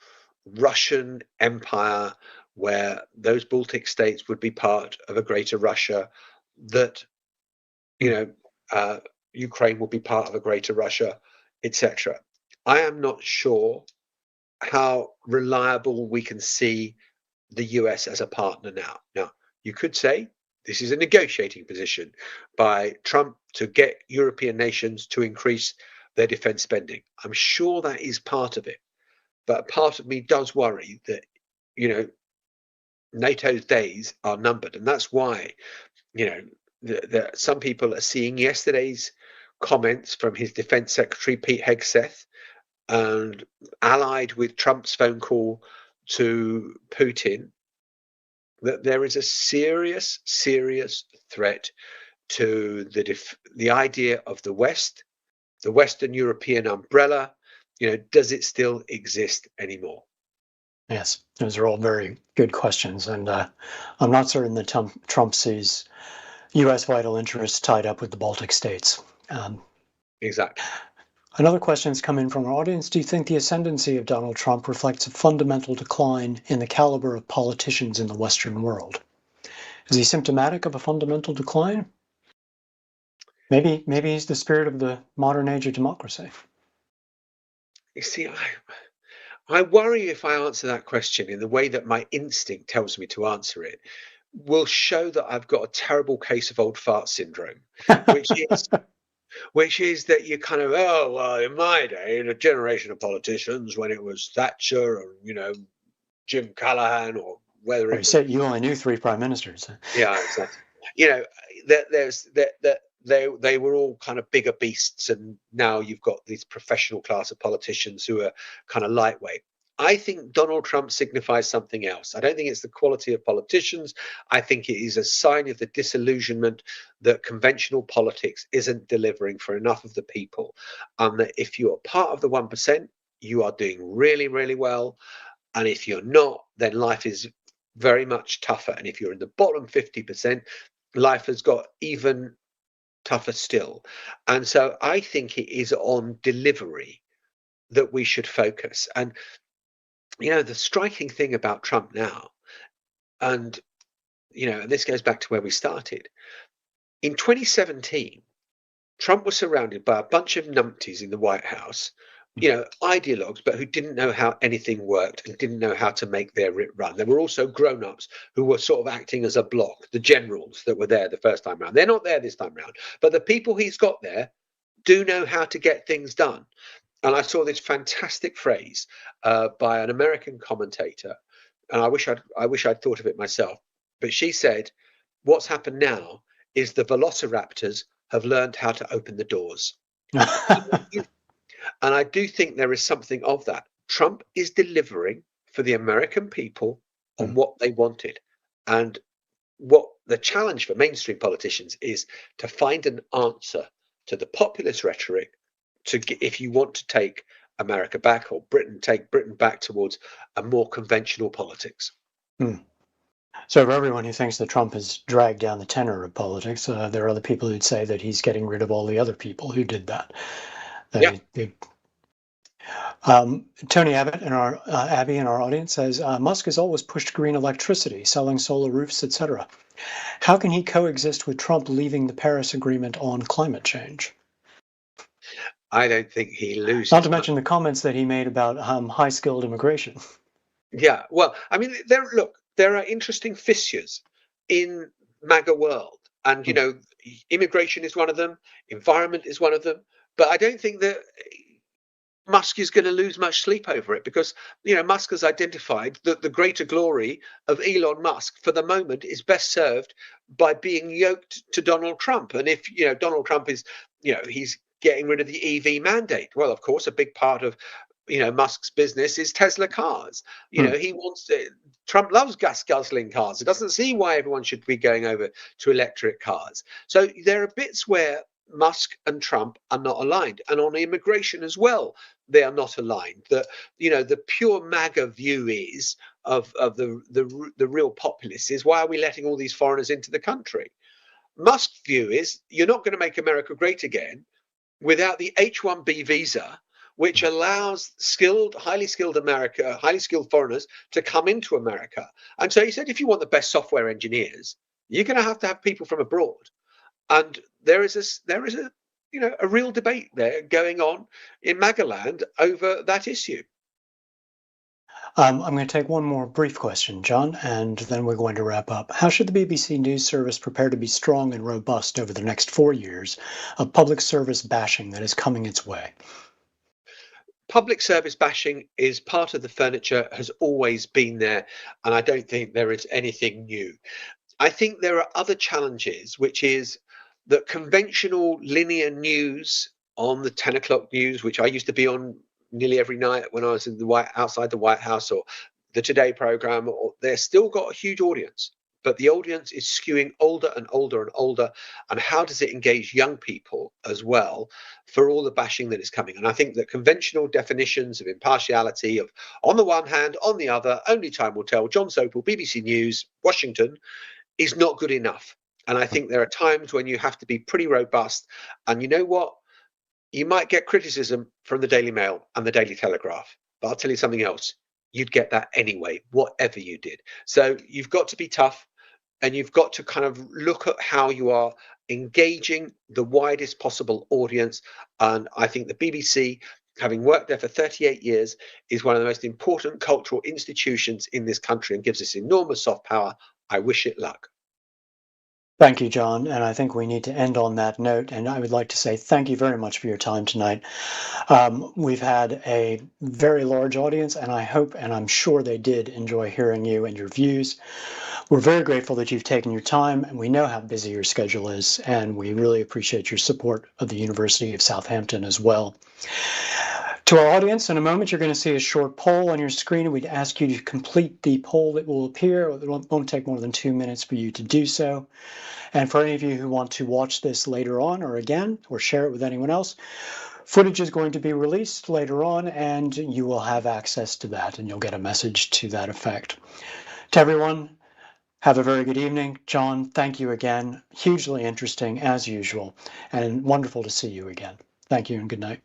Russian Empire, where those Baltic states would be part of a greater Russia, that Ukraine will be part of a greater Russia, etc. I am not sure how reliable we can see the US as a partner now. Now, you could say this is a negotiating position by Trump to get European nations to increase their defense spending. I'm sure that is part of it. But part of me does worry that, NATO's days are numbered. And that's why, some people are seeing yesterday's comments from his defense secretary, Pete Hegseth, and allied with Trump's phone call to Putin, that there is a serious threat to the idea of the West, the Western European umbrella. Does it still exist anymore? Yes, those are all very good questions, and I'm not certain that Trump sees U.S. vital interests tied up with the Baltic states. Exactly. Another question has come in from our audience. Do you think the ascendancy of Donald Trump reflects a fundamental decline in the caliber of politicians in the Western world? Is he symptomatic of a fundamental decline? Maybe he's the spirit of the modern age of democracy. You see, I worry if I answer that question in the way that my instinct tells me to answer it, will show that I've got a terrible case of old fart syndrome, which is that you kind of, oh, well, in my day, in a generation of politicians, when it was Thatcher or, Jim Callaghan, or whether it was... said you only knew 3 prime ministers. Yeah, exactly. They were all kind of bigger beasts, and now you've got these professional class of politicians who are kind of lightweight. I think Donald Trump signifies something else. I don't think it's the quality of politicians. I think it is a sign of the disillusionment that conventional politics isn't delivering for enough of the people. And that if you are part of the 1%, you are doing really, really well. And if you're not, then life is very much tougher. And if you're in the bottom 50%, life has got even tougher still. And so I think it is on delivery that we should focus. And the striking thing about Trump now, and this goes back to where we started. In 2017, Trump was surrounded by a bunch of numpties in the White House, ideologues, but who didn't know how anything worked and didn't know how to make their run. There were also grown-ups who were sort of acting as a block, the generals that were there the first time round. They're not there this time round, but the people he's got there do know how to get things done. And I saw this fantastic phrase by an American commentator, and I wish I'd thought of it myself. But she said, What's happened now is the velociraptors have learned how to open the doors. And I do think there is something of that. Trump is delivering for the American people on what they wanted. And what the challenge for mainstream politicians is to find an answer to the populist rhetoric if you want to take America back, or take Britain back towards a more conventional politics. So for everyone who thinks that Trump has dragged down the tenor of politics, there are other people who'd say that he's getting rid of all the other people who did that. Yeah. Tony Abbott in our Abby in our audience says Musk has always pushed green electricity, selling solar roofs, etc. How can he coexist with Trump leaving the Paris Agreement on climate change? I don't think he loses. Not to mention the comments that he made about high-skilled immigration. Yeah, well, I mean, there are interesting fissures in MAGA world, and immigration is one of them, environment is one of them, but I don't think that Musk is going to lose much sleep over it, because Musk has identified that the greater glory of Elon Musk for the moment is best served by being yoked to Donald Trump. And if Donald Trump is he's getting rid of the EV mandate, well, of course, a big part of Musk's business is Tesla cars. He wants to, Trump loves gas guzzling cars. It doesn't see why everyone should be going over to electric cars. So there are bits where Musk and Trump are not aligned, and on immigration as well, they are not aligned. The pure MAGA view is of the real populists is, why are we letting all these foreigners into the country? Musk's view is, you're not going to make America great again without the H-1B visa, which allows highly skilled foreigners to come into America. And so he said, if you want the best software engineers, you're going to have people from abroad. And there is a real debate there going on in MAGA land over that issue. I'm going to take one more brief question, John, and then we're going to wrap up. How should the BBC News Service prepare to be strong and robust over the next 4 years of public service bashing that is coming its way? Public service bashing is part of the furniture, has always been there, and I don't think there is anything new. I think there are other challenges, which is that conventional linear news on the 10 o'clock news, which I used to be on nearly every night when I was outside the White House, or the Today program, they're still got a huge audience, but the audience is skewing older and older and older. And how does it engage young people as well for all the bashing that is coming? And I think that conventional definitions of impartiality, of on the one hand, on the other, only time will tell, Jon Sopel, BBC News, Washington, is not good enough. And I think there are times when you have to be pretty robust. And you know what? You might get criticism from the Daily Mail and the Daily Telegraph, but I'll tell you something else. You'd get that anyway, whatever you did. So you've got to be tough, and you've got to kind of look at how you are engaging the widest possible audience. And I think the BBC, having worked there for 38 years, is one of the most important cultural institutions in this country and gives us enormous soft power. I wish it luck. Thank you, John. And I think we need to end on that note. And I would like to say thank you very much for your time tonight. We've had a very large audience, and I hope and I'm sure they did enjoy hearing you and your views. We're very grateful that you've taken your time, and we know how busy your schedule is, and we really appreciate your support of the University of Southampton as well. To our audience, in a moment, you're going to see a short poll on your screen, and we'd ask you to complete the poll that will appear. It won't take more than 2 minutes for you to do so. And for any of you who want to watch this later on or again, or share it with anyone else, footage is going to be released later on, and you will have access to that, and you'll get a message to that effect. To everyone, have a very good evening. John, thank you again. Hugely interesting, as usual, and wonderful to see you again. Thank you and good night.